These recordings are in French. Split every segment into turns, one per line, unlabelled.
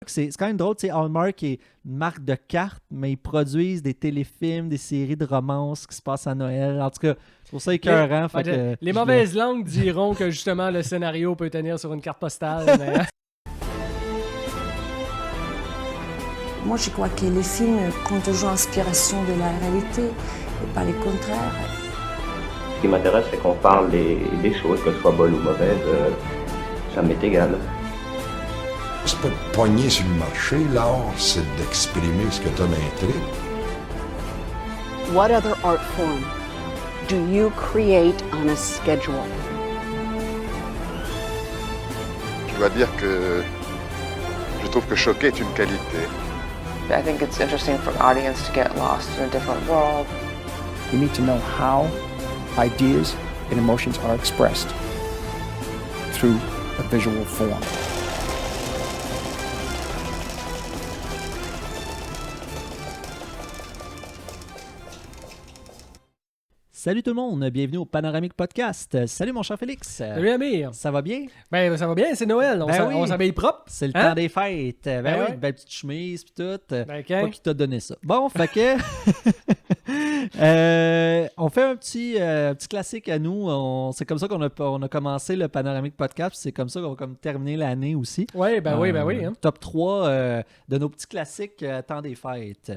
C'est quand même drôle, tu sais, Hallmark est une marque de cartes, mais ils produisent des téléfilms, des séries de romances qui se passent à Noël. En tout cas, je trouve ça écœurant.
Les mauvaises langues diront que justement le scénario peut tenir sur une carte postale. Mais...
Moi, je crois que les films prennent toujours inspiration de la réalité et pas le contraire.
Ce qui m'intéresse, c'est qu'on parle des choses, que ce soit bonnes ou mauvaises, ça m'est égal.
C'est pas de pogner sur le marché, l'art, c'est d'exprimer ce que t'as d'intrigue.
What other art form do you create on a schedule?
Je dois dire que je trouve que choquer est une qualité.
I think it's interesting for an audience to get lost in a different world.
You need to know how ideas and emotions are expressed through a visual form.
Salut tout le monde, bienvenue au Panoramique Podcast. Salut mon cher Félix.
Salut Amir.
Ça va bien?
Ben ça va bien, c'est Noël, on s'habille propre.
C'est le temps des fêtes. Ben oui, une belle petite chemise pis tout. Pas qui t'a donné ça. Bon, fait que... on fait un petit classique à nous. C'est comme ça qu'on a commencé le Panoramique Podcast. C'est comme ça qu'on va comme terminer l'année aussi.
Oui, ben oui. Hein.
Top 3 de nos petits classiques temps des fêtes.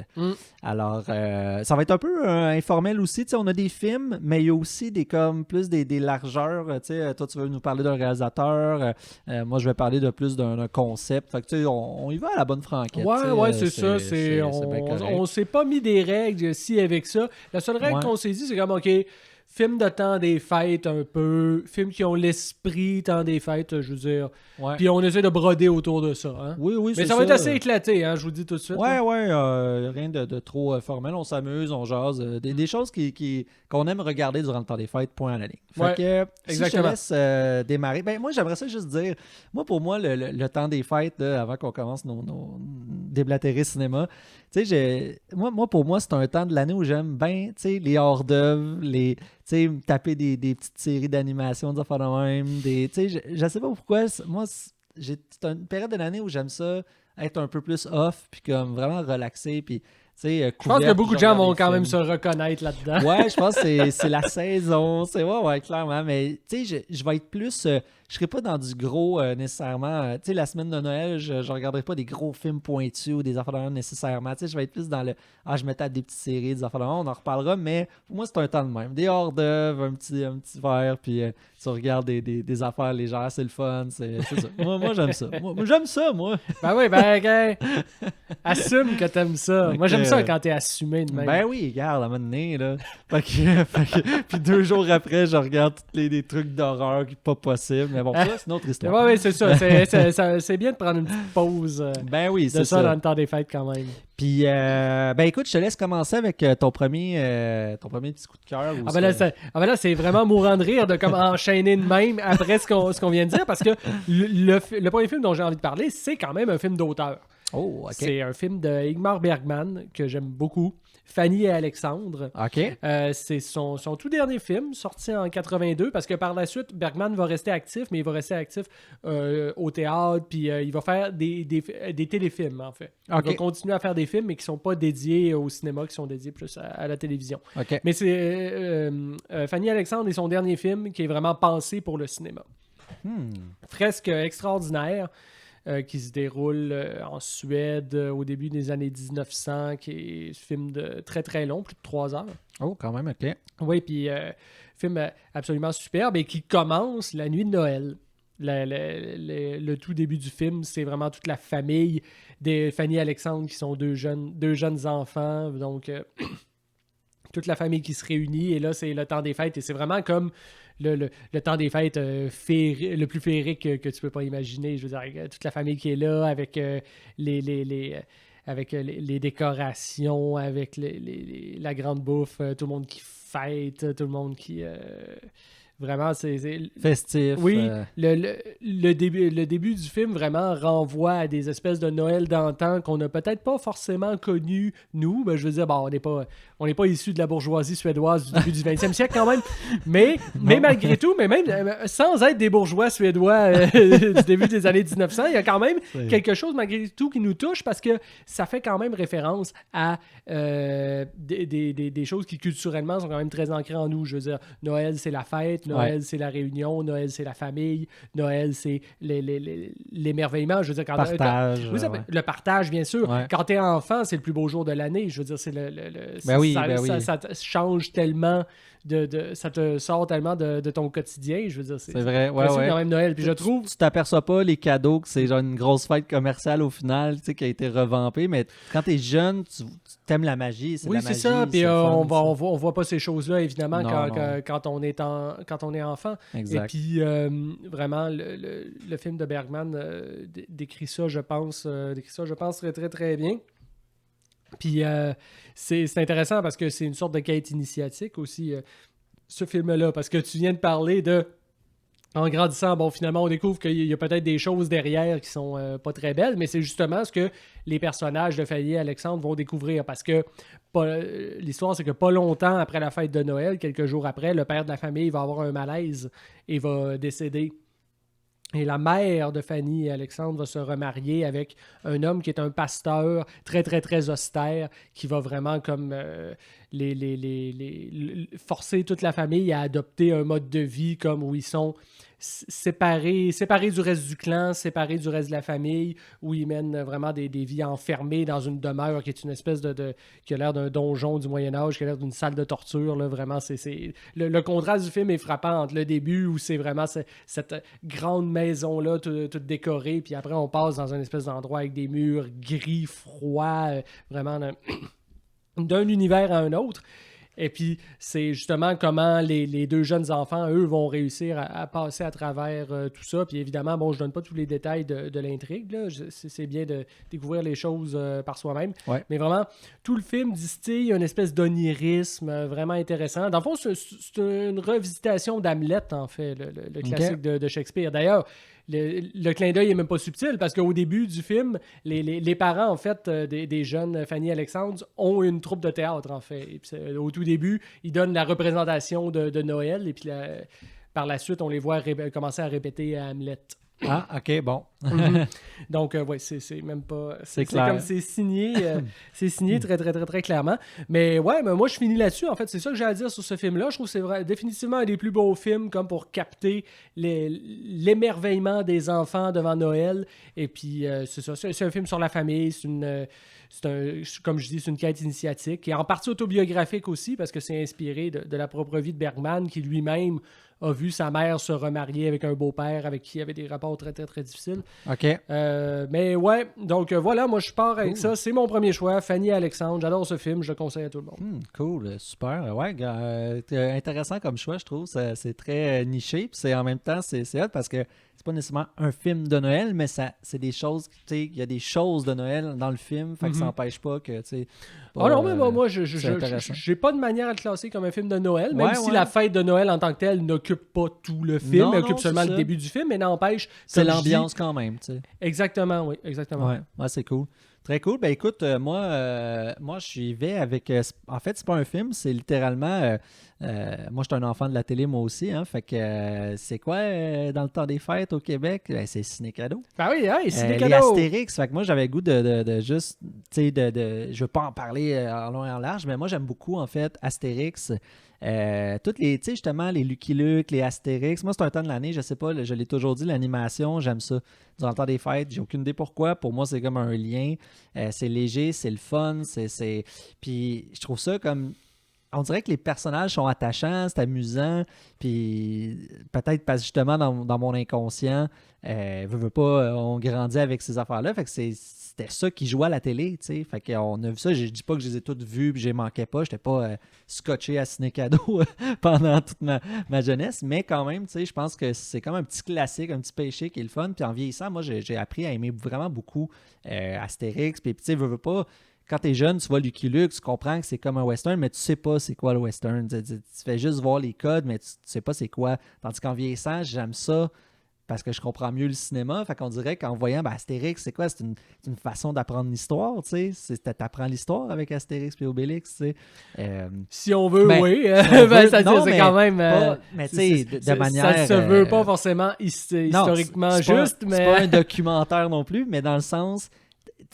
Alors, ça va être un peu informel aussi. T'sais, on a des films, mais il y a aussi plus des largeurs. Toi, tu veux nous parler d'un réalisateur. Moi, je vais parler de plus d'un concept. Fait que, on y va à la bonne franquette.
Ouais, c'est ça. On s'est pas mis des règles si avec ça. La seule règle qu'on s'est dit, c'est comme, OK, film de temps des fêtes un peu, films qui ont l'esprit temps des fêtes, je veux dire. Ouais. Puis on essaie de broder autour de ça. Hein?
Oui,
mais ça va être assez éclaté, hein, je vous dis tout de suite.
Ouais, rien de trop formel. On s'amuse, on jase. Des choses qu'on aime regarder durant le temps des fêtes, point à la ligne. Fait que, si je te laisse démarrer, ben moi, j'aimerais ça juste dire, pour moi, le temps des fêtes, là, avant qu'on commence nos déblatérés cinéma, tu sais, pour moi, c'est un temps de l'année où j'aime bien, tu sais, les hors-d'œuvre, taper des petites séries d'animation, des affaires de même. Je sais pas pourquoi, moi, c'est une période de l'année où j'aime ça, être un peu plus off, puis comme vraiment relaxé, puis
je pense que beaucoup de gens vont quand même se reconnaître là-dedans.
Ouais, je pense que c'est la saison. Ouais, clairement. Mais tu sais, je vais être plus... je serai pas dans du gros nécessairement. Tu sais, la semaine de Noël, je regarderai pas des gros films pointus ou des affaires de même nécessairement. Tu sais, je vais être plus dans le... je me tape des petites séries, des affaires de même. On en reparlera, mais pour moi, c'est un temps de même. Des hors-d'œuvre, un petit verre, puis tu regardes des affaires légères, c'est le fun. C'est ça. Moi, j'aime ça. Moi, j'aime ça, moi.
Ben oui, assume que t'aimes ça. Moi, j'aime ça quand t'es assumé de même.
Ben oui, regarde, à un moment donné, là. Puis 2 jours après, je regarde tous les trucs d'horreur qui sont pas possibles. Mais bon, ça, c'est une autre histoire.
Oui, c'est ça. C'est bien de prendre une petite pause
ben oui, c'est
ça dans le temps des fêtes quand même.
Puis, ben écoute, je te laisse commencer avec ton premier petit coup de cœur.
Là, c'est vraiment mourant de rire de comme enchaîner de même après ce qu'on vient de dire, parce que le premier film dont j'ai envie de parler, c'est quand même un film d'auteur.
Oh, OK.
C'est un film de Ingmar Bergman que j'aime beaucoup. Fanny et Alexandre.
OK.
C'est son tout dernier film, sorti en 82, parce que par la suite, Bergman va rester actif, mais il va rester actif au théâtre, puis il va faire des téléfilms, en fait. Okay. Il va continuer à faire des films, mais qui ne sont pas dédiés au cinéma, qui sont dédiés plus à la télévision.
Okay.
Mais c'est Fanny et Alexandre est son dernier film qui est vraiment pensé pour le cinéma. Fresque extraordinaire. Qui se déroule en Suède au début des années 1900, qui est un film de très très long, plus de 3 heures.
Oh, quand même, OK.
Oui, puis film absolument superbe et qui commence la nuit de Noël. Le tout début du film, c'est vraiment toute la famille de Fanny et Alexandre qui sont deux jeunes enfants, donc toute la famille qui se réunit, et là c'est le temps des fêtes, et c'est vraiment comme le temps des fêtes le plus féerique que tu peux pas imaginer. Je veux dire, toute la famille qui est là avec avec les décorations, avec la grande bouffe, tout le monde qui fête, tout le monde qui Vraiment, c'est
festif.
Oui, le début du film vraiment renvoie à des espèces de Noël d'antan qu'on n'a peut-être pas forcément connu, nous. Ben, je veux dire, on n'est pas issus de la bourgeoisie suédoise du début du 20e siècle quand même. Mais malgré tout, mais même sans être des bourgeois suédois du début des années 1900, il y a quand même quelque chose malgré tout qui nous touche parce que ça fait quand même référence à des choses qui culturellement sont quand même très ancrées en nous. Je veux dire, Noël, c'est la fête. Noël, c'est la réunion. Noël, c'est la famille. Noël, c'est l'émerveillement. Je veux dire, le partage, bien sûr. Ouais. Quand t'es enfant, c'est le plus beau jour de l'année. Je veux dire, c'est ça te change tellement ça te sort tellement de ton quotidien. Je veux dire, c'est
vrai.
quand même Noël. Puis je trouve...
Tu t'aperçois pas les cadeaux que c'est genre une grosse fête commerciale au final, tu sais, qui a été revampée, mais quand t'es jeune, tu t'aimes la magie.
C'est ça. Puis on voit pas ces choses-là, évidemment, quand on est enfant.
Exact.
Et puis, vraiment, le film de Bergman décrit ça, je pense, très, très, très bien. Puis c'est intéressant parce que c'est une sorte de quête initiatique aussi, ce film-là, parce que tu viens de parler de... En grandissant, finalement, on découvre qu'il y a peut-être des choses derrière qui sont pas très belles, mais c'est justement ce que les personnages de Fanny et Alexandre vont découvrir, parce que l'histoire, c'est que pas longtemps après la fête de Noël, quelques jours après, le père de la famille va avoir un malaise et va décéder. Et la mère de Fanny et Alexandre va se remarier avec un homme qui est un pasteur très, très, très austère, qui va vraiment comme forcer toute la famille à adopter un mode de vie comme où ils sont séparés du reste du clan, séparés du reste de la famille, où ils mènent vraiment des vies enfermées dans une demeure qui est une espèce qui a l'air d'un donjon du Moyen-Âge, qui a l'air d'une salle de torture. Là, vraiment, le contraste du film est frappant entre le début où c'est vraiment cette grande maison-là toute décorée, puis après on passe dans une espèce d'endroit avec des murs gris, froids, vraiment d'un univers à un autre. Et puis, c'est justement comment les deux jeunes enfants, eux, vont réussir à passer à travers tout ça. Puis évidemment, je ne donne pas tous les détails de l'intrigue. Là. C'est bien de découvrir les choses par soi-même.
Ouais.
Mais vraiment, tout le film distille une espèce d'onirisme vraiment intéressant. Dans le fond, c'est une revisitation d'Hamlet, en fait, le classique de Shakespeare. D'ailleurs, le clin d'œil n'est même pas subtil parce qu'au début du film, les parents, en fait, des jeunes Fanny et Alexandre ont une troupe de théâtre, en fait. Et puis, au tout début, ils donnent la représentation de Noël et puis par la suite, on les voit commencer à répéter à Hamlet.
Ah, OK, bon.
Donc, c'est même pas...
C'est clair.
Comme c'est signé très, très, très, très clairement. Mais moi, je finis là-dessus. En fait, c'est ça que j'ai à dire sur ce film-là. Je trouve que c'est définitivement un des plus beaux films comme pour capter l'émerveillement des enfants devant Noël. Et puis, c'est ça. C'est un film sur la famille. Comme je dis, c'est une quête initiatique. Et en partie autobiographique aussi, parce que c'est inspiré de la propre vie de Bergman, qui lui-même a vu sa mère se remarier avec un beau-père avec qui il avait des rapports très, très, très difficiles.
OK.
Mais ouais, donc voilà, moi je pars avec ça. C'est mon premier choix, Fanny et Alexandre. J'adore ce film, je le conseille à tout le monde.
Cool, super. Ouais, intéressant comme choix, je trouve. C'est très niché, puis en même temps, c'est hot parce que c'est pas nécessairement un film de Noël, mais c'est des choses, tu sais, il y a des choses de Noël dans le film, fait que ça n'empêche pas que, tu sais...
non, mais moi, j'ai pas de manière à le classer comme un film de Noël, même si la fête de Noël en tant que telle n'occupe pas tout le film, elle occupe seulement le début du film, mais n'empêche...
C'est l'ambiance quand même, tu sais.
Exactement, oui, exactement.
Ouais, c'est cool. Très cool. Ben écoute, moi je vais avec... en fait, c'est pas un film, c'est littéralement... moi, je suis un enfant de la télé, moi aussi. Hein, fait que c'est quoi dans le temps des fêtes au Québec? C'est Ciné-Cadeau.
Ah oui, Ciné-Cadeau.
Les Astérix. Fait que moi, j'avais le goût de juste... Tu sais, je veux pas en parler en long et en large, mais moi, j'aime beaucoup, en fait, Astérix. Toutes les, tu sais, justement, les Lucky Luke, les Astérix. Moi, c'est un temps de l'année, je sais pas, je l'ai toujours dit, l'animation, j'aime ça. Durant le temps des fêtes, j'ai aucune idée pourquoi. Pour moi, c'est comme un lien. C'est léger, c'est le fun. Puis je trouve ça comme... On dirait que les personnages sont attachants, c'est amusant, puis peut-être parce que justement dans mon inconscient, veux pas, on grandit avec ces affaires-là, fait que c'était ça qui jouait à la télé, tu sais, fait qu'on a vu ça, je dis pas que je les ai toutes vues, puis je les manquais pas, j'étais pas scotché à Ciné-Cadeau pendant toute ma jeunesse, mais quand même, tu sais, je pense que c'est comme un petit classique, un petit péché qui est le fun, puis en vieillissant, moi j'ai appris à aimer vraiment beaucoup Astérix, puis tu sais, veux pas... quand t'es jeune, tu vois Lucky Luke, tu comprends que c'est comme un western, mais tu sais pas c'est quoi le western. Tu fais juste voir les codes, mais tu sais pas c'est quoi. Tandis qu'en vieillissant, j'aime ça parce que je comprends mieux le cinéma. Fait qu'on dirait qu'en voyant Astérix, c'est quoi? C'est une façon d'apprendre l'histoire, tu sais. T'apprends l'histoire avec Astérix et Obélix, tu sais.
Si on veut, oui.
Si on veut,
c'est quand même...
mais tu sais, de manière...
Ça se veut pas forcément historiquement juste, mais...
C'est pas un documentaire non plus, mais dans le sens...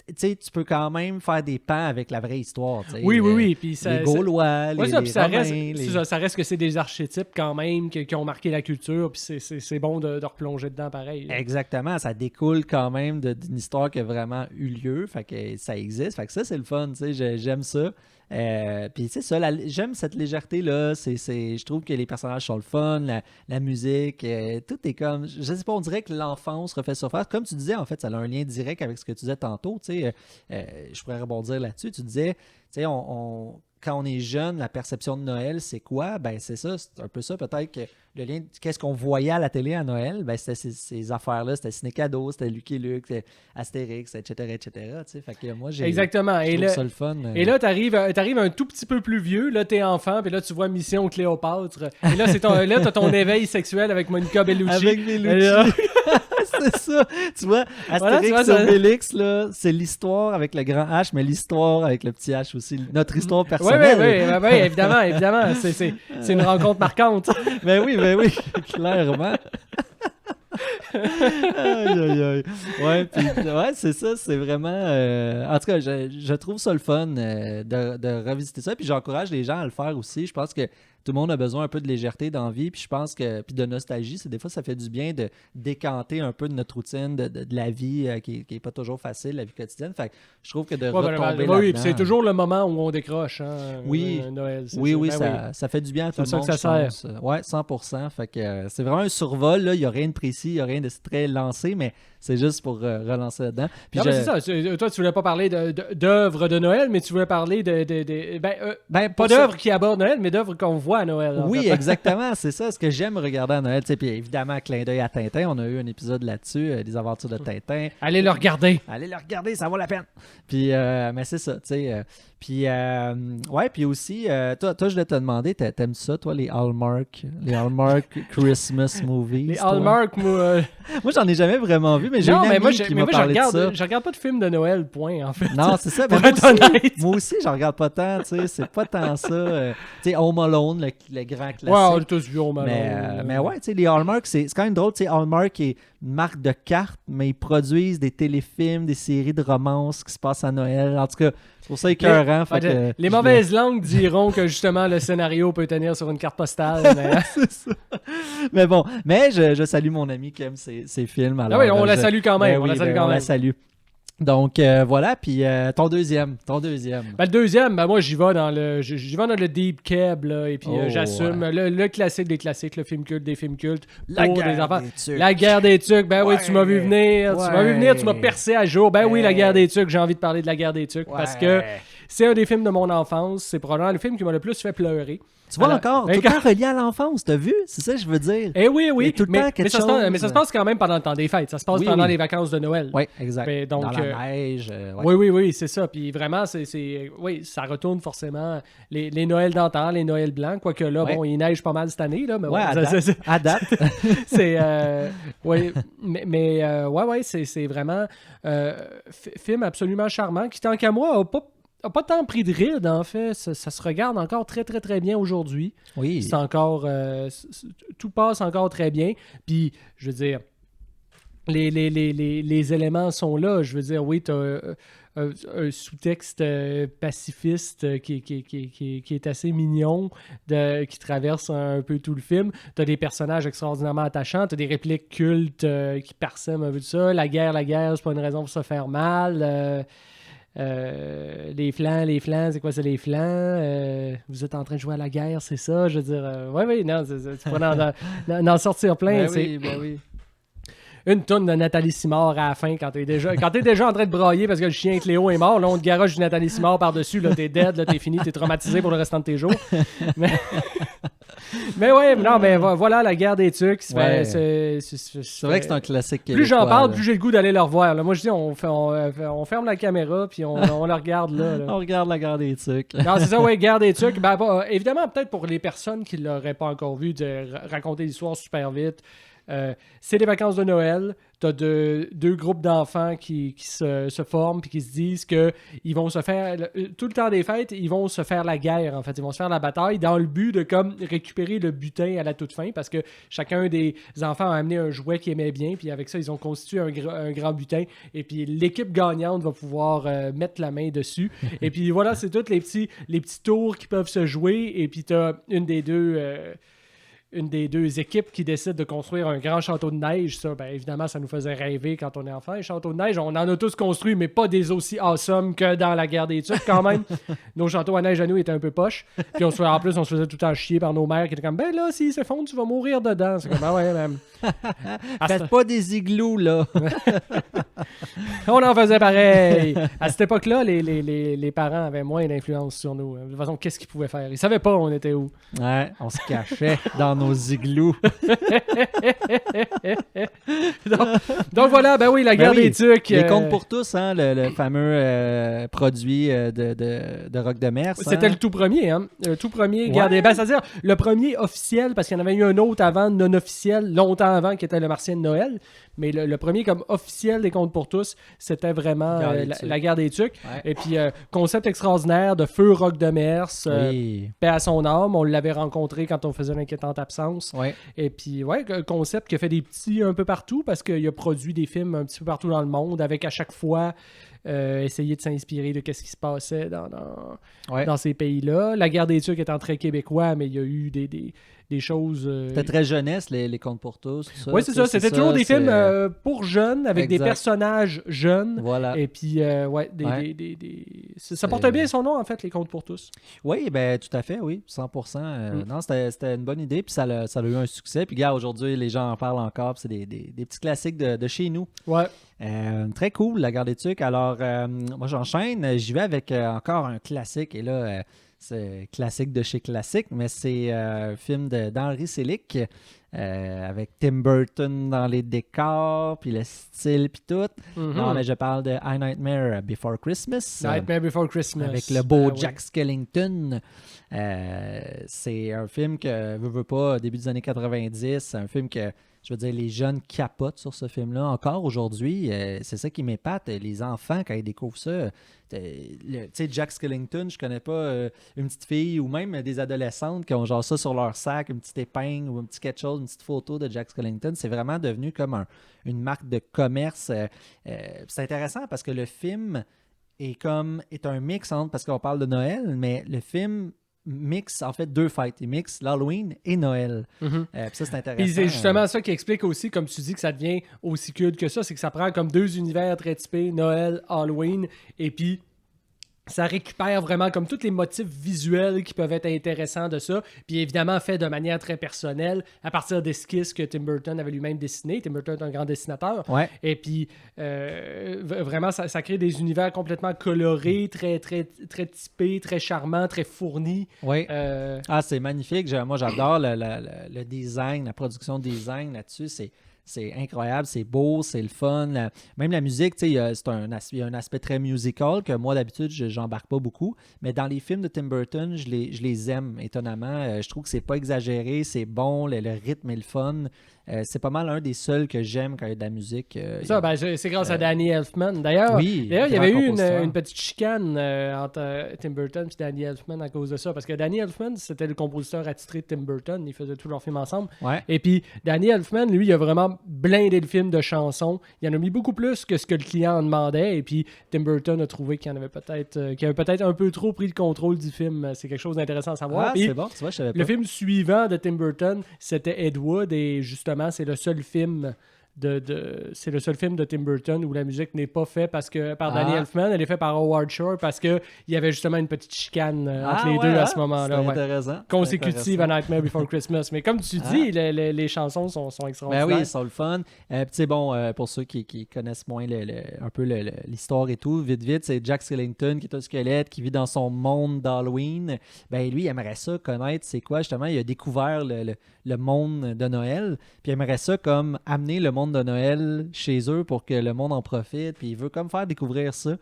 Tu sais, tu peux quand même faire des pans avec la vraie histoire.
Oui. Puis ça,
les Gaulois, les Romains.
Ça reste que c'est des archétypes quand même qui ont marqué la culture, puis c'est bon de replonger dedans pareil.
Exactement, ça découle quand même d'une histoire qui a vraiment eu lieu, fait que ça existe. Fait que ça, c'est le fun, tu sais, j'aime ça. Puis c'est ça, j'aime cette légèreté-là. Je trouve que les personnages sont le fun, la musique, tout est comme... Je sais pas, on dirait que l'enfance refait surface. Comme tu disais, en fait, ça a un lien direct avec ce que tu disais tantôt. Tu sais, je pourrais rebondir là-dessus. Tu disais, tu sais, quand on est jeune, la perception de Noël, c'est quoi? Ben c'est ça, c'est un peu ça peut-être que le lien, qu'est-ce qu'on voyait à la télé à Noël? Ben c'était ces affaires-là, c'était Ciné Cadeau, c'était Lucky Luke, c'était Astérix, etc. Tu sais, fait que moi,
Exactement.
Je trouve ça le fun.
Et là, t'arrives un tout petit peu plus vieux, là, t'es enfant, puis là, tu vois Mission Cléopâtre, et là, t'as ton éveil sexuel avec Monica Bellucci.
Avec Bellucci. C'est ça. Tu vois, Astérix et Obélix, là, c'est l'histoire avec le grand H, mais l'histoire avec le petit H aussi. Notre histoire personnelle.
Oui, évidemment. C'est une rencontre marquante.
Ben oui, clairement. Aïe. Ouais, c'est ça, c'est vraiment... En tout cas, je trouve ça le fun de revisiter ça, puis j'encourage les gens à le faire aussi. Je pense que tout le monde a besoin un peu de légèreté dans la vie, puis je pense que puis de nostalgie, des fois ça fait du bien de décanter un peu de notre routine, de la vie qui est pas toujours facile, la vie quotidienne. Fait que je trouve que de retomber là-dedans...
Oui, puis c'est toujours le moment où on décroche, Noël.
Ça fait du bien à tout le monde,
ça sert.
Ouais, 100%. Fait que c'est vraiment un survol, là. Il n'y a rien de précis, il n'y a rien de très lancé, mais c'est juste pour relancer là-dedans. Puis
c'est ça. Toi, tu voulais pas parler d'œuvres de Noël, mais tu voulais parler pas d'œuvres qui abordent Noël, mais d'œuvres qu'on voit à Noël.
Oui, exactement. C'est ça, ce que j'aime regarder à Noël. Puis évidemment, clin d'œil à Tintin. On a eu un épisode là-dessus, des aventures de Tintin.
Allez le regarder,
ça vaut la peine. Puis, mais c'est ça, tu sais. Puis, puis aussi, toi, je voulais te demander, t'aimes ça, toi, les Hallmark Christmas movies?
Les Hallmark,
moi, j'en ai jamais vraiment vu, mais j'ai une amie qui m'a parlé de ça.
Je regarde pas de films de Noël, point, en fait.
Non, c'est ça. Moi aussi, j'en regarde pas tant, tu sais. C'est pas tant ça. Tu sais, Home Alone, le grand classique.
Ouais, on a tous vu Home Alone.
Mais ouais, tu sais, les Hallmark, c'est quand même drôle. Tu sais, Hallmark est une marque de cartes, mais ils produisent des téléfilms, des séries de romances qui se passent à Noël. En tout cas, c'est pour ça écœurant.
Les mauvaises langues diront que justement le scénario peut tenir sur une carte postale. Mais...
c'est ça. Mais bon, je salue mon ami qui aime ces films. Alors,
on la salue quand même. On la
salue. Donc voilà, puis ton deuxième.
Le deuxième, moi j'y vais dans le deep cab là, et puis j'assume le classique des classiques, le film culte des films cultes pour des enfants. La guerre des tucs, oui, tu m'as vu venir, tu m'as percé à jour. Oui, la guerre des tucs, j'ai envie de parler de la guerre des tucs parce que c'est un des films de mon enfance, c'est probablement le film qui m'a le plus fait pleurer.
Tu vois encore, tout le temps relié à l'enfance, t'as vu? C'est ça que je veux dire.
Oui.
Tout le temps quelque chose.
Mais ça se passe quand même pendant le temps des fêtes. Ça se passe pendant les vacances de Noël.
Oui, exact.
Donc,
dans la neige.
Oui, c'est ça. Puis vraiment, ça retourne forcément les Noëls d'antan, les Noëls blancs. Quoique là, il neige pas mal cette année. Là, mais
à date.
C'est c'est vraiment film absolument charmant qui, tant qu'à moi, n'a pas tant pris de ride, en fait. Ça se regarde encore très, très, très bien aujourd'hui.
Oui.
C'est encore... tout passe encore très bien. Puis, je veux dire, les éléments sont là. Je veux dire, oui, tu as un sous-texte pacifiste qui est assez mignon, qui traverse un peu tout le film. Tu as des personnages extraordinairement attachants. Tu as des répliques cultes qui parsèment un peu de ça. La guerre, c'est pas une raison pour se faire mal. Les flancs, c'est quoi, c'est les flancs? Vous êtes en train de jouer à la guerre, c'est ça? Je veux dire, non, tu pourrais en sortir plein.
Oui.
Une toune de Nathalie Simard à la fin quand t'es déjà en train de brailler parce que le chien Cléo est mort. Là, on te garoche du Nathalie Simard par-dessus. Là, t'es dead, là, t'es fini, t'es traumatisé pour le restant de tes jours. Mais ouais, non, mais voilà la guerre des tucs.
C'est vrai que c'est un classique québécois.
Plus j'en parle, plus j'ai le goût d'aller le revoir. Là. Moi, je dis, on ferme la caméra puis on le regarde là.
On regarde la guerre des tucs.
Non, c'est ça, ouais, guerre des tucs. Ben, évidemment, peut-être pour les personnes qui ne l'auraient pas encore vu, de raconter l'histoire super vite. C'est les vacances de Noël. T'as deux groupes d'enfants qui se forment puis qui se disent que ils vont se faire tout le temps des fêtes, ils vont se faire la guerre en fait, ils vont se faire la bataille dans le but de comme récupérer le butin à la toute fin parce que chacun des enfants a amené un jouet qu'ils aimaient bien puis avec ça ils ont constitué un grand butin et puis l'équipe gagnante va pouvoir mettre la main dessus et puis voilà, c'est tous les petits tours qui peuvent se jouer et puis t'as une des deux équipes qui décide de construire un grand château de neige. Ça, ben, évidemment, ça nous faisait rêver quand on est enfant. Les châteaux de neige, on en a tous construit, mais pas des aussi awesome que dans la guerre des tucs quand même. Nos châteaux à neige à nous étaient un peu poches. Puis en plus, on se faisait tout le temps chier par nos mères qui étaient comme, ben là, s'ils s'effondrent, tu vas mourir dedans. C'est comme, ah ouais, même.
Faites pas des igloos, là.
On en faisait pareil. À cette époque-là, les parents avaient moins d'influence sur nous. De toute façon, qu'est-ce qu'ils pouvaient faire? Ils savaient pas on était où.
Ouais, on se cachait dans nos igloos.
donc voilà, ben oui, la guerre des tucs.
Les contes pour tous, hein, le fameux produit de Rock de Mers.
C'était le tout premier, hein? Le tout premier guerre des... Ben, c'est-à-dire le premier officiel, parce qu'il y en avait eu un autre avant, non officiel, longtemps avant, qui était le Martien de Noël. Mais le premier comme officiel des contes pour tous, c'était vraiment la guerre des tucs. Ouais. Et puis, concept extraordinaire de feu Rock de Mers, paix à son âme. On l'avait rencontré quand on faisait l'inquiétante absence.
Ouais.
Et puis, ouais, concept qui a fait des petits un peu partout parce qu'il a produit des films un petit peu partout dans le monde avec à chaque fois essayer de s'inspirer de ce qui se passait dans ces pays-là. La guerre des tucs étant très québécois, mais il y a eu des choses...
C'était très jeunesse, les contes pour tous.
Oui, c'est ça. C'était toujours des films pour jeunes, avec des personnages jeunes.
Voilà.
Et puis, ça portait bien son nom, en fait, les contes pour tous.
Oui, ben tout à fait, oui, 100%. Non, c'était une bonne idée, puis ça a eu un succès. Puis, gars, aujourd'hui, les gens en parlent encore, c'est des petits classiques de chez nous.
Ouais.
Très cool, la guerre des tucs. Alors, moi, j'enchaîne. J'y vais avec encore un classique. Et là, c'est classique de chez classique, mais c'est un film d'Henry Selick avec Tim Burton dans les décors, puis le style, puis tout. Mm-hmm. Non, mais je parle de A Nightmare Before Christmas.
Nightmare Before Christmas.
Avec le beau Jack Skellington. C'est un film que, veux pas, début des années 90, c'est un film que je veux dire, les jeunes capotent sur ce film-là. Encore aujourd'hui, c'est ça qui m'épate. Les enfants, quand ils découvrent ça, tu sais, Jack Skellington, je connais pas une petite fille ou même des adolescentes qui ont genre ça sur leur sac, une petite épingle ou un petit quelque chose, une petite photo de Jack Skellington. C'est vraiment devenu comme une marque de commerce. C'est intéressant parce que le film est un mix entre, parce qu'on parle de Noël, mais le film mix en fait deux fêtes. Il mixe l'Halloween et Noël. Mm-hmm. Puis ça, c'est intéressant.
Puis c'est justement ça qui explique aussi, comme tu dis, que ça devient aussi culte que ça, c'est que ça prend comme deux univers très typés, Noël, Halloween, et puis ça récupère vraiment comme tous les motifs visuels qui peuvent être intéressants de ça, puis évidemment fait de manière très personnelle à partir d'esquisses que Tim Burton avait lui-même dessinées. Tim Burton est un grand dessinateur.
Ouais.
Et puis vraiment, ça crée des univers complètement colorés, très, très, très typés, très charmants, très fournis.
Oui. C'est magnifique. Moi, j'adore le design, la production de design là-dessus. C'est incroyable, c'est beau, c'est le fun. Même la musique, il y a un aspect très musical que moi, d'habitude, j'embarque pas beaucoup. Mais dans les films de Tim Burton, je les aime étonnamment. Je trouve que c'est pas exagéré, c'est bon, le rythme est le fun. C'est pas mal un des seuls que j'aime quand il y a de la musique.
C'est grâce à Danny Elfman. D'ailleurs, il y avait eu une petite chicane entre Tim Burton et Danny Elfman à cause de ça. Parce que Danny Elfman, c'était le compositeur attitré de Tim Burton. Ils faisaient tous leurs films ensemble.
Ouais.
Et puis, Danny Elfman, lui, il a vraiment blindé le film de chansons. Il en a mis beaucoup plus que ce que le client en demandait. Et puis, Tim Burton a trouvé qu'il avait peut-être un peu trop pris le contrôle du film. C'est quelque chose d'intéressant à savoir.
Ah, c'est bon, tu vois, je savais pas.
Le film suivant de Tim Burton, c'était Ed Wood. Et justement, c'est le seul film c'est le seul film de Tim Burton où la musique n'est pas faite par Danny Elfman, elle est faite par Howard Shore parce qu'il y avait justement une petite chicane entre les deux à ce moment-là.
C'est intéressant.
Consécutive à Nightmare Before Christmas. Mais comme tu dis, les chansons sont extraordinaires.
Ben oui, ils sont le fun. Pour ceux qui connaissent moins un peu l'histoire et tout, vite, c'est Jack Skellington qui est un squelette, qui vit dans son monde d'Halloween. Ben lui, il aimerait ça connaître c'est quoi, justement. Il a découvert le monde de Noël, puis il aimerait ça comme amener le monde de Noël chez eux pour que le monde en profite, puis il veut comme faire découvrir ça.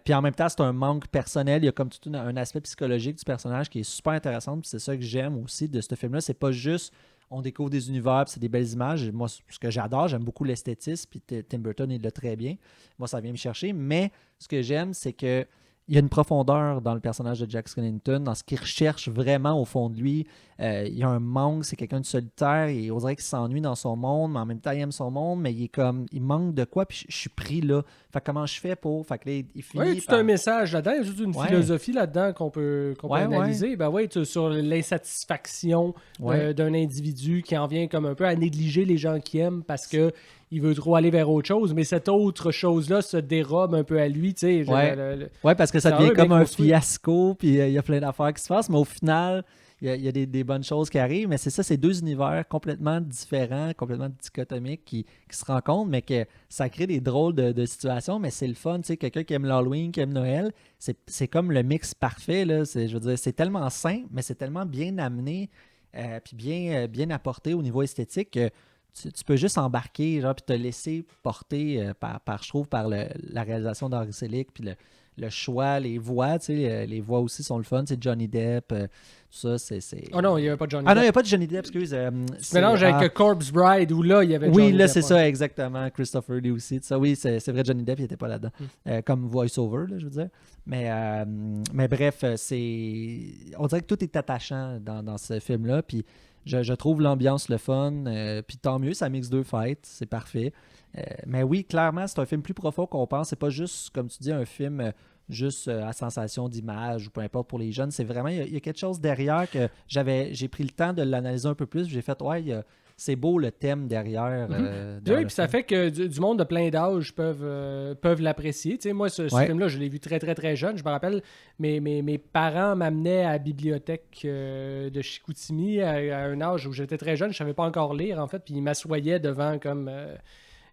Puis en même temps, c'est un manque personnel. Il y a comme tout un aspect psychologique du personnage qui est super intéressant, puis c'est ça que j'aime aussi de ce film-là. C'est pas juste on découvre des univers, puis c'est des belles images. Moi, ce que j'adore, j'aime beaucoup l'esthétisme, puis Tim Burton, il l'a très bien. Moi, ça vient me chercher, mais ce que j'aime, c'est que il y a une profondeur dans le personnage de Jack Skellington, dans ce qu'il recherche vraiment au fond de lui. Il y a un manque, c'est quelqu'un de solitaire, et on dirait qu'il s'ennuie dans son monde, mais en même temps, il aime son monde, mais il manque de quoi, puis je suis pris là. Fait que comment je fais pour... Fait que là, il finit
oui, tout un message là-dedans, il y a toute une philosophie là-dedans qu'on peut analyser. Ouais. Ben oui, sur l'insatisfaction d'un individu qui en vient comme un peu à négliger les gens qu'il aime parce que il veut trop aller vers autre chose, mais cette autre chose-là se dérobe un peu à lui, tu sais.
Oui, parce que ça devient comme un fiasco, puis il y a plein d'affaires qui se passent, mais au final, il y a des bonnes choses qui arrivent, mais c'est ça, c'est deux univers complètement différents, complètement dichotomiques qui se rencontrent, mais que ça crée des drôles de situations, mais c'est le fun, tu sais, quelqu'un qui aime l'Halloween, qui aime Noël, c'est comme le mix parfait, là, je veux dire, c'est tellement simple, mais c'est tellement bien amené, puis bien apporté au niveau esthétique que tu peux juste embarquer, genre, puis te laisser porter je trouve, par la réalisation d'Henry Selick, puis le choix, les voix, tu sais, les voix aussi sont le fun, c'est Johnny Depp, tout ça, c'est...
Oh non, il n'y avait pas de Johnny Depp.
Ah non, il n'y a pas de Johnny Depp, excuse.
Tu mélanges avec Corpse Bride, où là, il y avait Johnny Depp.
Oui, là, c'est ça, exactement. Christopher Lee aussi, tout ça. Oui, c'est vrai, Johnny Depp, il n'était pas là-dedans. Comme voice-over, là, je veux dire. Mais bref, on dirait que tout est attachant dans ce film-là, puis je trouve l'ambiance le fun, puis tant mieux, ça mixe deux fêtes, c'est parfait. Mais oui, clairement, c'est un film plus profond qu'on pense. C'est pas juste, comme tu dis, un film juste à sensation d'image ou peu importe pour les jeunes. C'est vraiment, il y a quelque chose derrière que j'ai pris le temps de l'analyser un peu plus. J'ai fait, c'est beau le thème derrière.
Oui, puis ça fait que du monde de plein d'âges peuvent l'apprécier. Tu sais, moi, ce film-là, je l'ai vu très, très, très jeune. Je me rappelle, mes parents m'amenaient à la bibliothèque de Chicoutimi à un âge où j'étais très jeune. Je ne savais pas encore lire, en fait, puis ils m'assoyaient devant comme...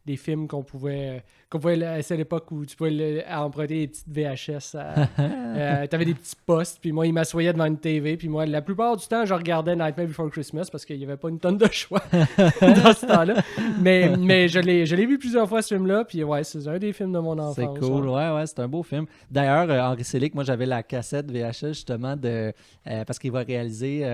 des films qu'on pouvait c'est à l'époque où tu pouvais emprunter des petites VHS. T'avais des petits postes, puis moi, il m'assoyait devant une TV, puis moi, la plupart du temps, je regardais Nightmare Before Christmas parce qu'il n'y avait pas une tonne de choix dans ce temps-là. Mais je l'ai vu plusieurs fois, ce film-là, puis ouais, c'est un des films de mon enfance.
C'est cool, ouais, c'est un beau film. D'ailleurs, Henry Selick, moi, j'avais la cassette VHS, justement, parce qu'il va réaliser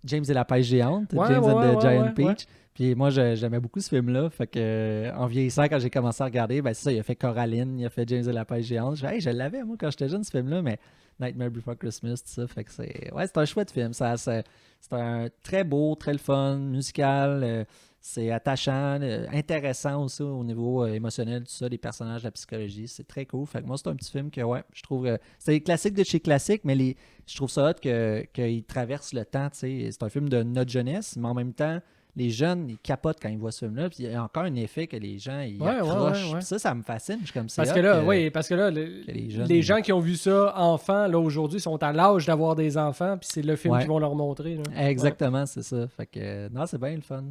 James et la pêche géante, James and the Giant Peach. Ouais. Puis moi, j'aimais beaucoup ce film-là. Fait que, en vieillissant, quand j'ai commencé à regarder, c'est ça, il a fait Coraline, il a fait James et la pêche géante. Je l'avais, moi, quand j'étais jeune, ce film-là, mais Nightmare Before Christmas, tout ça. Fait que c'est un chouette film. C'est un très beau, très le fun, musical. C'est attachant, intéressant aussi au niveau émotionnel, tout ça, les personnages, la psychologie. C'est très cool. Fait que moi, c'est un petit film que, je trouve... c'est les classiques de chez classiques, mais je trouve ça hot qu'il traverse le temps, tu sais. C'est un film de notre jeunesse, mais en même temps, les jeunes, ils capotent quand ils voient ce film-là. Puis il y a encore un effet que les gens, ils accrochent. Ouais. Ça me fascine. Je suis comme ça.
Parce que là, les gens qui ont vu ça enfants, là, aujourd'hui, sont à l'âge d'avoir des enfants, puis c'est le film qu'ils vont leur montrer. Là.
Exactement, c'est ça. Fait que, non, c'est bien le fun.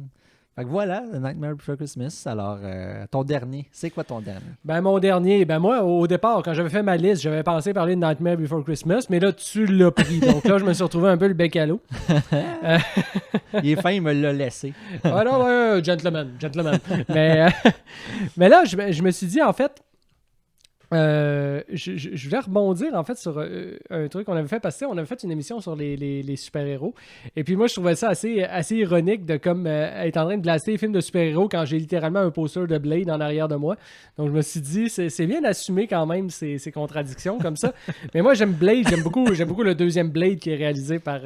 Fait que voilà, Nightmare Before Christmas. Alors, ton dernier, c'est quoi ton dernier?
Mon dernier, moi, au départ, quand j'avais fait ma liste, j'avais pensé parler de Nightmare Before Christmas, mais là, tu l'as pris. Donc là, je me suis retrouvé un peu le bec à l'eau.
Il est fin, il me l'a laissé.
non, gentleman. Mais là, je me suis dit, en fait, je voulais rebondir en fait sur un truc qu'on avait fait parce qu'on avait fait une émission sur les super-héros et puis moi je trouvais ça assez ironique de comme être en train de blaster les films de super-héros quand j'ai littéralement un poster de Blade en arrière de moi, donc je me suis dit c'est bien d'assumer quand même ces contradictions comme ça, mais moi j'aime Blade, j'aime beaucoup le deuxième Blade qui est réalisé par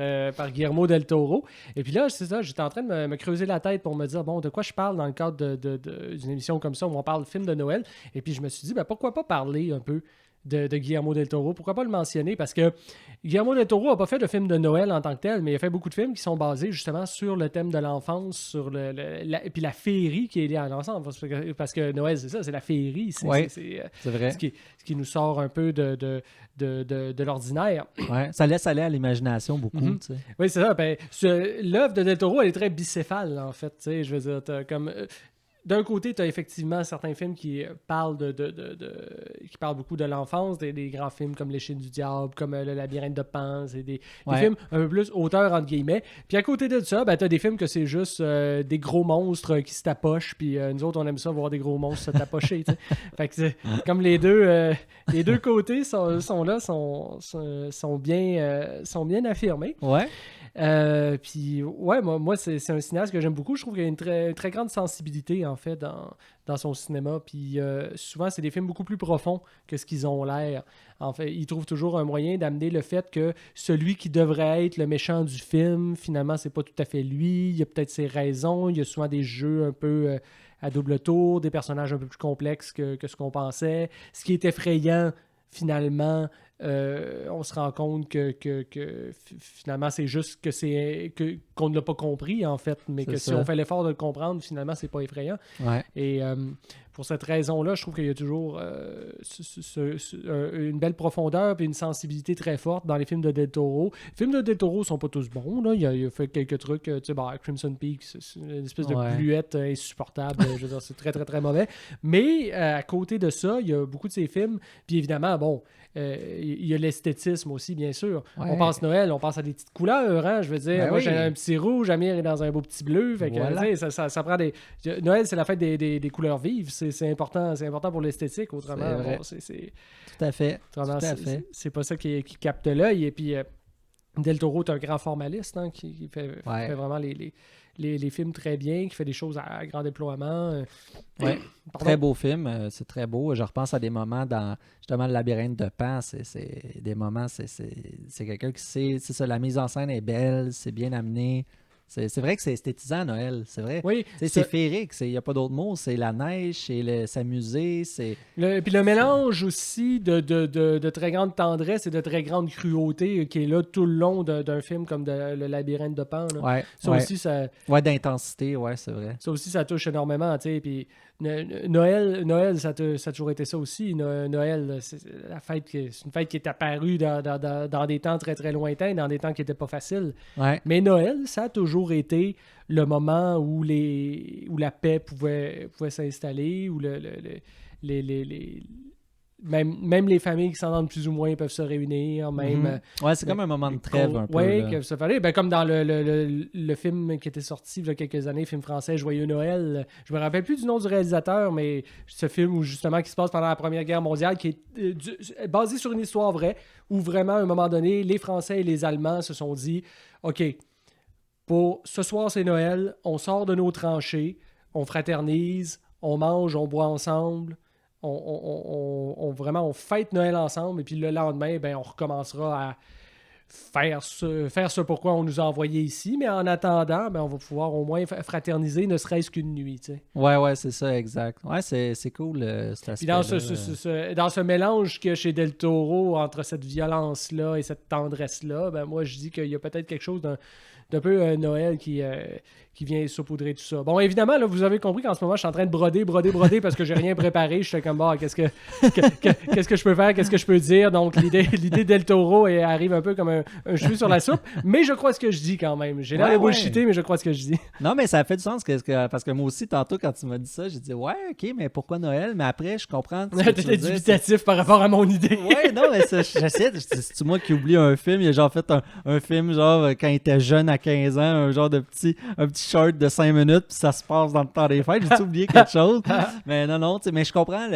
Guillermo del Toro, et puis là c'est ça, j'étais en train de me creuser la tête pour me dire bon, de quoi je parle dans le cadre d'une émission comme ça où on parle de films de Noël, et puis je me suis dit pourquoi pas parler un peu de Guillermo del Toro. Pourquoi pas le mentionner? Parce que Guillermo del Toro n'a pas fait de film de Noël en tant que tel, mais il a fait beaucoup de films qui sont basés justement sur le thème de l'enfance, sur et puis la féerie qui est liée à l'enfance. Parce que Noël, c'est ça, c'est la féerie. C'est
vrai.
Ce qui nous sort un peu de l'ordinaire.
Ouais, ça laisse aller à l'imagination beaucoup. Tu sais.
Oui, c'est ça. Ben, l'œuvre de del Toro, elle est très bicéphale, en fait. Tu sais, je veux dire, t'as comme... d'un côté, tu as effectivement certains films qui parlent qui parlent beaucoup de l'enfance, des grands films comme Les Chines du Diable, comme Le Labyrinthe de Pan, c'est des films un peu plus auteurs, entre guillemets. Puis à côté de ça, ben, tu as des films que c'est juste des gros monstres qui se tapochent, puis nous autres, on aime ça voir des gros monstres se tapocher. Fait que c'est comme les deux côtés sont là, sont bien affirmés.
Ouais.
Puis ouais, moi c'est un cinéaste que j'aime beaucoup. Je trouve qu'il y a une très, très grande sensibilité en fait dans son cinéma. Puis souvent c'est des films beaucoup plus profonds que ce qu'ils ont l'air. En fait, il trouve toujours un moyen d'amener le fait que celui qui devrait être le méchant du film, finalement c'est pas tout à fait lui. Il y a peut-être ses raisons. Il y a souvent des jeux un peu à double tour, des personnages un peu plus complexes que ce qu'on pensait. Ce qui est effrayant finalement. On se rend compte que finalement c'est juste qu'on ne l'a pas compris en fait, mais que si on fait l'effort de le comprendre, finalement c'est pas effrayant.
Ouais.
Et pour cette raison-là, je trouve qu'il y a toujours une belle profondeur et une sensibilité très forte dans les films de del Toro. Les films de del Toro sont pas tous bons, là. Il a fait quelques trucs, tu sais, Crimson Peak, c'est une espèce de bluette insupportable. Je veux dire, c'est très très très mauvais. Mais à côté de ça, il y a beaucoup de ces films, puis évidemment, bon, il y a l'esthétisme aussi, bien sûr. Ouais. On pense Noël, on pense à des petites couleurs, hein, je veux dire. Moi, j'ai un petit rouge, Amir est dans un beau petit bleu. Fait que, ça prend des... Noël, c'est la fête des couleurs vives. C'est important pour l'esthétique, autrement.
Tout à fait.
C'est pas ça qui capte l'œil. Et puis, del Toro est un grand formaliste, hein, qui fait vraiment les films très bien, qui fait des choses à grand déploiement.
Très beau film, c'est très beau. Je repense à des moments dans justement le Labyrinthe de Pan. C'est des moments, c'est quelqu'un qui sait, c'est ça, la mise en scène est belle, c'est bien amené. C'est vrai que c'est esthétisant, Noël. C'est vrai.
Oui,
c'est féerique. Il n'y a pas d'autre mot. C'est la neige, c'est s'amuser.
Puis le mélange aussi de très grande tendresse et de très grande cruauté qui est là tout le long d'un film comme Le Labyrinthe de Pan. Aussi, ça...
Ouais, d'intensité, c'est vrai.
Ça aussi, ça touche énormément. Puis Noël, ça a toujours été ça aussi. Noël, c'est une fête qui est apparue dans des temps très, très lointains, dans des temps qui n'étaient pas faciles.
Ouais.
Mais Noël, ça a toujours été le moment où la paix pouvait s'installer, où même les familles qui s'entendent plus ou moins peuvent se réunir. Même,
c'est comme un moment de trêve un peu.
Oui, ça fallait. Comme dans le film qui était sorti il y a quelques années, film français Joyeux Noël. Je me rappelle plus du nom du réalisateur, mais ce film où justement qui se passe pendant la Première Guerre mondiale, qui est basé sur une histoire vraie, où vraiment à un moment donné, les Français et les Allemands se sont dit « OK, pour ce soir c'est Noël, on sort de nos tranchées, on fraternise, on mange, on boit ensemble. » On fête Noël ensemble et puis le lendemain, on recommencera à faire ce pourquoi on nous a envoyé ici, mais en attendant, on va pouvoir au moins fraterniser, ne serait-ce qu'une nuit. T'sais.
Ouais, c'est ça, exact. Ouais, c'est cool cet aspect-là.
Puis dans ce mélange qu'il y a chez del Toro entre cette violence-là et cette tendresse-là, moi je dis qu'il y a peut-être quelque chose d'un peu Noël qui vient saupoudrer tout ça. Bon, évidemment, là, vous avez compris qu'en ce moment, je suis en train de broder parce que j'ai rien préparé. Je suis comme, qu'est-ce que je peux faire? Qu'est-ce que je peux dire? Donc, l'idée del Toro arrive un peu comme un cheveu sur la soupe. Mais je crois ce que je dis quand même. J'ai l'air de bullshiter, mais je crois ce que je dis.
Non, mais ça fait du sens parce que moi aussi, tantôt, quand tu m'as dit ça, j'ai dit, ouais, OK, mais pourquoi Noël? Mais après, je comprends.
T'étais dubitatif par rapport à mon idée.
Ouais, non, mais j'essaie. C'est moi qui oublie un film. Il a genre fait un film, genre, quand il était jeune à 15 ans, un genre de petit short de 5 minutes, puis ça se passe dans le temps des fêtes. J'ai oublié quelque chose. Mais non, mais je comprends.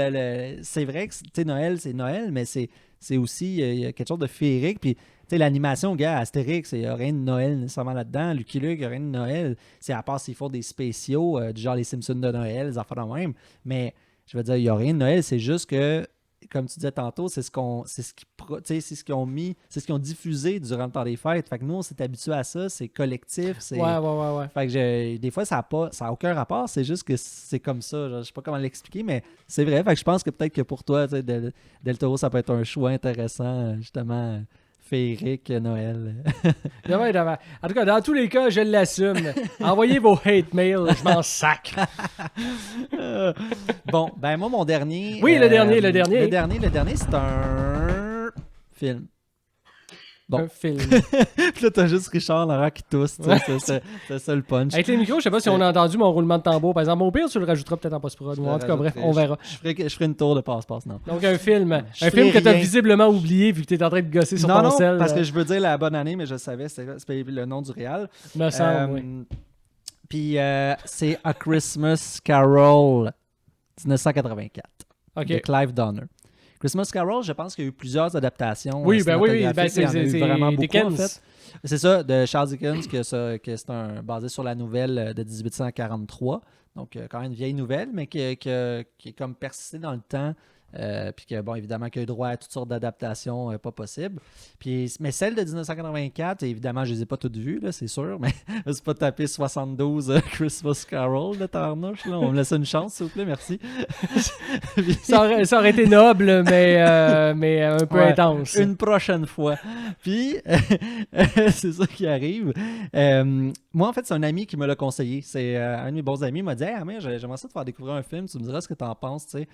C'est vrai que Noël, c'est Noël, mais c'est aussi il y a quelque chose de féerique. Puis l'animation, gars, Astérix, il n'y a rien de Noël nécessairement là-dedans. Lucky Luke, il n'y a rien de Noël. C'est à part s'ils font des spéciaux, du genre les Simpsons de Noël, les affaires de même. Mais je veux dire, il n'y a rien de Noël. C'est juste que comme tu disais tantôt, c'est ce qu'ils ont mis, c'est ce qu'ils ont diffusé durant le temps des fêtes. Fait que nous, on s'est habitués à ça, c'est collectif.
Ouais.
Fait que des fois, ça a aucun rapport, c'est juste que c'est comme ça. Genre, je sais pas comment l'expliquer, mais c'est vrai. Fait que je pense que peut-être que pour toi, Del Toro, ça peut être un choix intéressant, justement. Féerique Noël.
En tout cas, dans tous les cas, je l'assume. Envoyez vos hate mails, je m'en sacre.
Bon, ben moi, mon dernier...
Oui, le dernier.
Le dernier, c'est un film. Bon.
Un film.
Puis là, t'as juste Richard Laurent qui tousse. C'est ça le punch.
Avec les micros, je sais pas si on a entendu mon roulement de tambour. Par exemple, au pire, tu le rajouteras peut-être en post-prod. En tout cas, bref, on verra.
Je ferai une tour de passe-passe, non.
Donc, un film que t'as visiblement oublié vu que t'es en train de gosser sur ton sel.
Non, parce que je veux dire la bonne année, mais je savais, c'était le nom du réal.
Me semble, oui.
Puis, c'est A Christmas Carol 1984 de Clive Donner. Christmas Carol, je pense qu'il y a eu plusieurs adaptations.
Oui, c'est
vraiment beaucoup,
Dickens.
en fait. C'est ça, de Charles Dickens, que c'est basé sur la nouvelle de 1843. Donc, quand même une vieille nouvelle, mais qui est comme persistée dans le temps. Puis que, bon, évidemment, qu'il y a eu droit à toutes sortes d'adaptations pas possibles. Mais celle de 1984, évidemment, je les ai pas toutes vues, là, c'est sûr, mais je ne suis pas tapé 72 Christmas Carol de Tarnouche. On me laisse une chance, s'il vous plaît, merci.
ça aurait été noble, mais un peu intense.
Une prochaine fois. Puis, c'est ça qui arrive. Moi, en fait, c'est un ami qui me l'a conseillé. C'est un de mes bons amis m'a dit « Hey, Amir, j'aimerais ça te faire découvrir un film, tu me diras ce que tu en penses, tu sais. »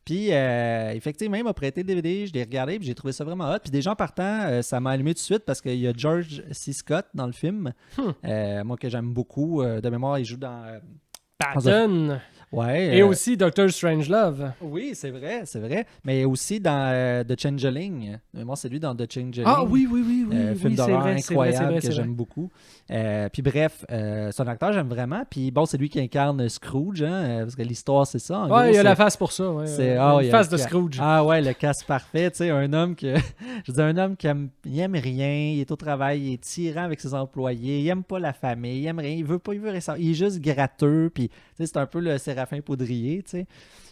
Puis, effectivement, il m'a prêté le DVD, je l'ai regardé, puis j'ai trouvé ça vraiment hot. Puis déjà, en partant, ça m'a allumé tout de suite parce qu'il y a George C. Scott dans le film. Moi, que j'aime beaucoup. De mémoire, il joue dans...
Patton.
Ouais.
Et aussi Doctor Strangelove.
Oui, c'est vrai. Mais aussi dans The Changeling. De mémoire, c'est lui dans The Changeling.
Ah oui.
Film d'horreur incroyable que j'aime
beaucoup.
beaucoup. Puis bref, son acteur, j'aime vraiment. Puis bon, c'est lui qui incarne Scrooge, parce que l'histoire, c'est ça.
Ouais, il y a la face pour ça. Ouais. Une face de Scrooge.
Ah ouais, le casse parfait. Tu sais, un homme qui aime rien, il est au travail, il est tyran avec ses employés, il aime pas la famille, il aime rien, il veut rester. Il est juste gratteux. Puis c'est un peu le Séraphin Poudrier, tu sais.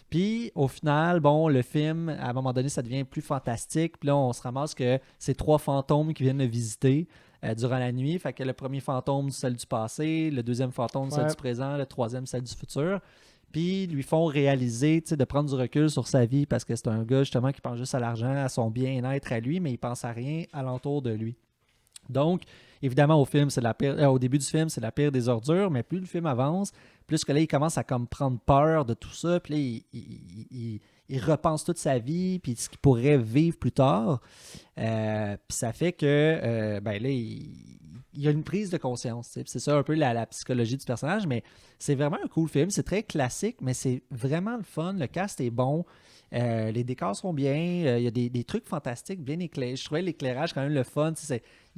Puis, au final, bon, le film, à un moment donné, ça devient plus fantastique. Puis là, on se ramasse que c'est 3 fantômes qui viennent le visiter durant la nuit. Fait que le premier fantôme, celle du passé, le deuxième fantôme, celle du présent, le troisième, celle du futur. Puis, lui font réaliser, tu sais, de prendre du recul sur sa vie parce que c'est un gars, justement, qui pense juste à l'argent, à son bien-être à lui, mais il pense à rien alentour de lui. Donc, évidemment, au début du film, c'est la pire des ordures, mais plus le film avance, plus que là, il commence à comme prendre peur de tout ça, puis là, il repense toute sa vie, puis ce qu'il pourrait vivre plus tard. Puis ça fait que, là, il y a une prise de conscience. T'sais. C'est ça un peu la psychologie du personnage, mais c'est vraiment un cool film. C'est très classique, mais c'est vraiment le fun. Le cast est bon. Les décors sont bien. Il y a des trucs fantastiques, bien éclairés. Je trouvais l'éclairage quand même le fun.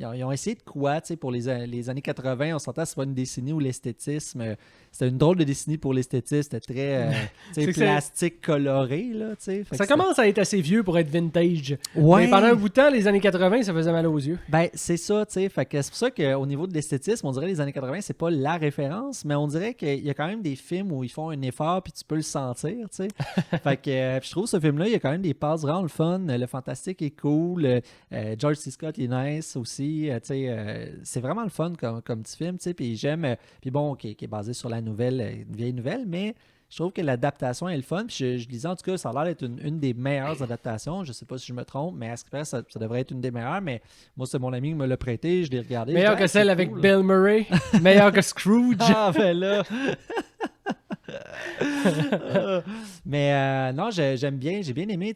Ils ont essayé de quoi pour les années 80. On s'entend, c'est pas une décennie où l'esthétisme... C'était une drôle de décennie pour l'esthétisme. C'était très plastique, coloré. Là,
ça commence à être assez vieux pour être vintage.
Ouais.
Mais pendant un bout de temps, les années 80, ça faisait mal aux yeux.
Ben, c'est ça. Fait que c'est pour ça qu'au niveau de l'esthétisme, on dirait que les années 80, c'est pas la référence, mais on dirait qu'il y a quand même des films où ils font un effort puis tu peux le sentir. Fait que je trouve ce film-là, il y a quand même des passes vraiment le fun. Le fantastique est cool. George C. Scott il est nice aussi. C'est vraiment le fun comme petit film. Puis j'aime. Puis bon, qui est basé sur la nouvelle, une vieille nouvelle, mais je trouve que l'adaptation est le fun. Puis je disais en tout cas, ça a l'air d'être une des meilleures adaptations. Je sais pas si je me trompe, mais à ce qui paraît, ça devrait être une des meilleures. Mais moi, c'est mon ami qui me l'a prêté. Je l'ai regardé.
Meilleure que celle avec Bill Murray. Meilleure que Scrooge.
Ah, ben là. Mais non, j'aime bien, j'ai bien aimé.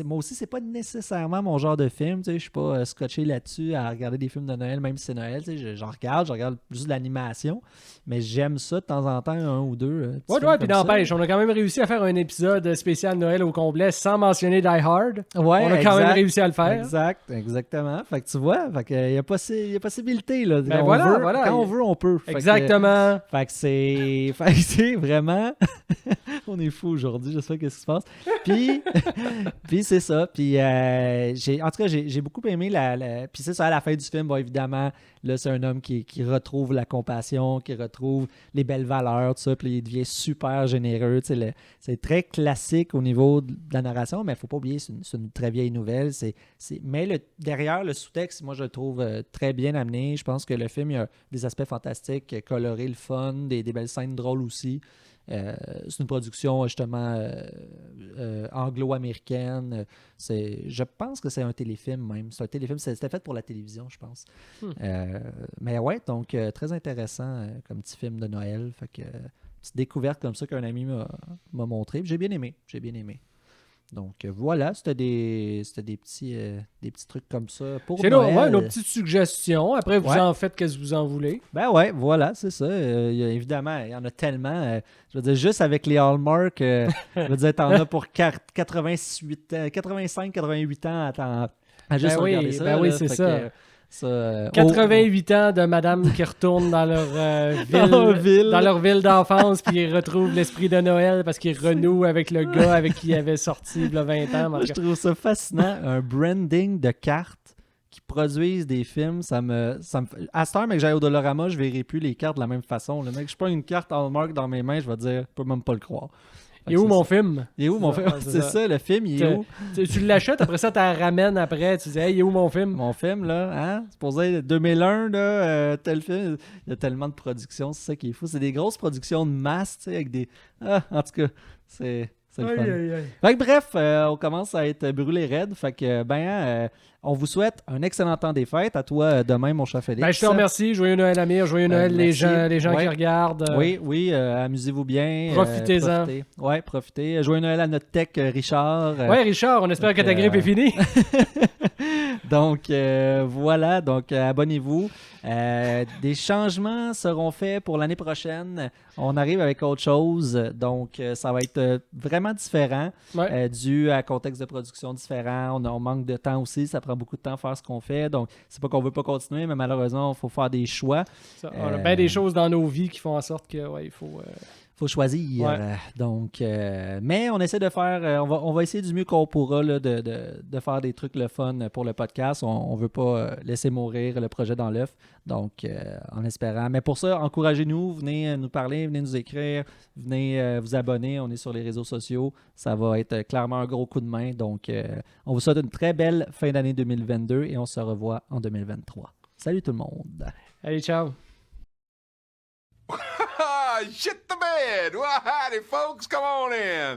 Moi aussi, c'est pas nécessairement mon genre de film. Je suis pas scotché là-dessus à regarder des films de Noël, même si c'est Noël. Je regarde juste de l'animation. Mais j'aime ça de temps en temps, un ou deux.
Ouais, puis n'empêche, on a quand même réussi à faire un épisode spécial Noël au complet sans mentionner Die Hard.
Ouais,
on a quand même réussi à le faire.
Exactement. Fait que tu vois, il y a possibilité. Là,
ben
quand on veut, on peut.
Exactement.
Fait que c'est vraiment... On est fou aujourd'hui, je sais pas ce qui se passe. Puis c'est ça. Puis en tout cas, j'ai beaucoup aimé puis c'est ça, à la fin du film, bon, évidemment, Là, c'est un homme qui retrouve la compassion, qui retrouve les belles valeurs, tout ça, puis il devient super généreux. C'est très classique au niveau de la narration, mais il ne faut pas oublier, c'est une très vieille nouvelle. Mais derrière, le sous-texte, moi, je le trouve très bien amené. Je pense que le film, il y a des aspects fantastiques, colorés, le fun, des belles scènes drôles aussi. C'est une production justement anglo-américaine. Je pense que c'est un téléfilm même. C'est un téléfilm, c'était fait pour la télévision, je pense. Mais ouais, donc très intéressant comme petit film de Noël. Fait que petite découverte comme ça qu'un ami m'a montré. J'ai bien aimé. Donc voilà, c'était des petits trucs comme ça pour Noël.
Ouais, nos petites suggestions. Après, vous en faites qu'est-ce que vous en voulez.
Ben ouais, voilà, c'est ça. Évidemment, il y en a tellement. Je veux dire, juste avec les Hallmark, je veux dire, t'en as pour 85-88 ans à juste regarder ça.
Ben oui, c'est ça. 88 ans de madame qui retourne dans leur ville d'enfance puis ils retrouvent l'esprit de Noël parce qu'ils renouent avec le gars avec qui ils avaient sorti il y a 20 ans.
Moi, je trouve ça fascinant, un branding de cartes qui produisent des films, ça me à cette heure, mais que j'aille au Dollarama, je verrai plus les cartes de la même façon. Le mec, je prends une carte Hallmark dans mes mains, je vais dire, je peux même pas le croire.
Il est où mon film?
Il est où mon film? C'est ça, le film, il est où?
Tu l'achètes, après ça, tu la ramènes après. Tu dis, hey, il est où mon film?
Mon film, là, hein? C'est pour dire 2001, là, tel film. Il y a tellement de productions, c'est ça qui est fou. C'est des grosses productions de masse, tu sais, avec des. Ah, en tout cas, c'est le fun. Fait que, bref, on commence à être brûlé raide. Fait que, on vous souhaite un excellent temps des fêtes. À toi demain, mon cher Félix.
Je te remercie. Joyeux Noël, Amir. Joyeux Noël, les gens qui regardent.
Oui, amusez-vous bien.
Profitez-en.
Profitez. Joyeux Noël à notre tech, Richard.
Richard, on espère que ta grippe est finie.
Donc, voilà. Donc, abonnez-vous. Des changements seront faits pour l'année prochaine. On arrive avec autre chose. Donc, ça va être vraiment différent dû à un contexte de production différent. On manque de temps aussi. Ça prend beaucoup de temps à faire ce qu'on fait. Donc, c'est pas qu'on veut pas continuer, mais malheureusement, il faut faire des choix.
On a bien des choses dans nos vies qui font en sorte que, il
faut choisir. Donc, mais on essaie de faire, on va essayer du mieux qu'on pourra là, de faire des trucs le fun pour le podcast. On veut pas laisser mourir le projet dans l'œuf. Donc, en espérant. Mais pour ça, encouragez-nous, venez nous parler, venez nous écrire, venez vous abonner. On est sur les réseaux sociaux. Ça va être clairement un gros coup de main. Donc, on vous souhaite une très belle fin d'année 2022 et on se revoit en 2023. Salut tout le monde.
Allez, ciao.
Shit the bed. Well, howdy, folks. Come on in.